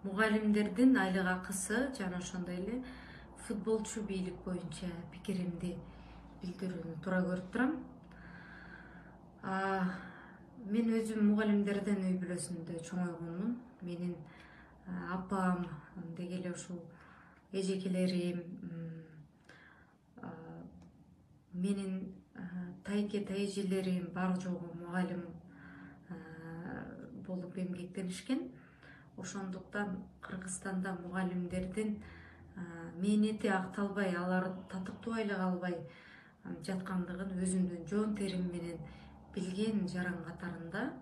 Мугалимдердин айлык акысы жана ошондой эле футболчу бийлик боюнча пикиримди билдирүүнү туура көрүп турам. Мен өзүм мугалимдерден үй бүлөсүндө чоңойгонмун. Менин апам деги эле ушул эжекелерим, менин тайке тайэжелерим бар жогу мугалим болуп эмгектенишкен. Ошондуктан Кыргызстанда мугалимдердин мээнети акталбай, алар татыктуу айлык албай жаткандыгын өзүмдүн жоон терим менен билген жаран катарында.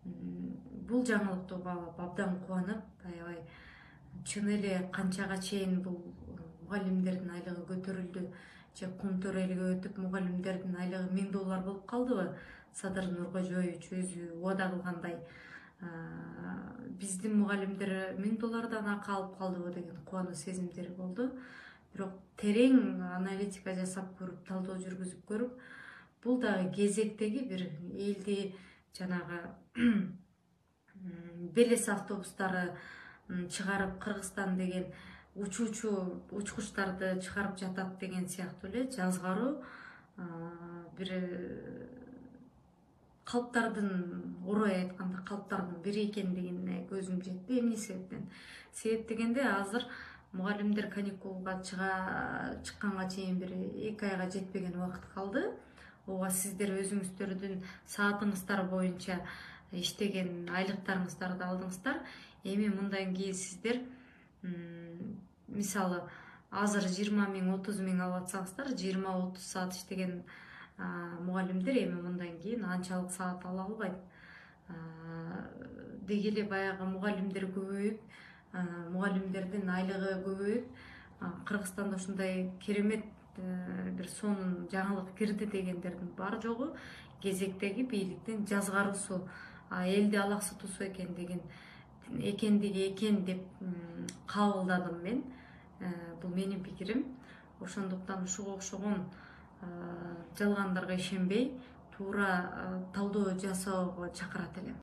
Бул жаңылыкты угуп алып абдан кубанып, аябай чын эле канчага чейин бул мугалимдердин айлыгы көтөрүлдү же кум төрөлүгө өтүп мугалимдердин айлыгы $1000 болуп калдыбы? Садыр Нуркожоевич өзү убада кылгандай, биздин мугалимдер $1000 акы алып калдыбы деген кубанычтуу сезимдери болду. Бирок терең аналитика жасап көрүп, талдоо жүргүзүп көрүп, бул дагы кезектеги бир элди жанагы Белес автобустары чыгарып Кыргызстан деген учуучу учкучтарды чыгарып жатат деген сыяктуу эле жазгаруу бир калптардын, орой айтканда калптардын бири экендигине көзүм жетти. Эмне себептен? Себеп дегенде азыр мугалимдер каникулга чыкканга чейин бир 2 айга жетпеген убакыт калды. Ооба сиздер өзүңүздөрдүн саатыңыздар боюнча иштеген айлыктарыңыздарды алдыңыздар. Эми мындан кийин сиздер мисалы азыр 20 000, 30 000 алып атсаңыздар, 20-30 саат иштеген мугалимдер эми мындан кийин анчалык саат ала албайт. Деги эле баягы мугалимдер көбөйүп, мугалимдердин айлыгы көбөйүп, Кыргызстанда ушундай керемет бир сонун жаңылык кирди дегендердин бар жогу кезектеги бийликтин жазгаруусу, элди алаксытуусу экендиги деп кабылдадым мен. Бул менин пикирим. Ошондуктан ушуга окшогон жалгандарга ишенбей, туура талдоо жасоого чакырат элем.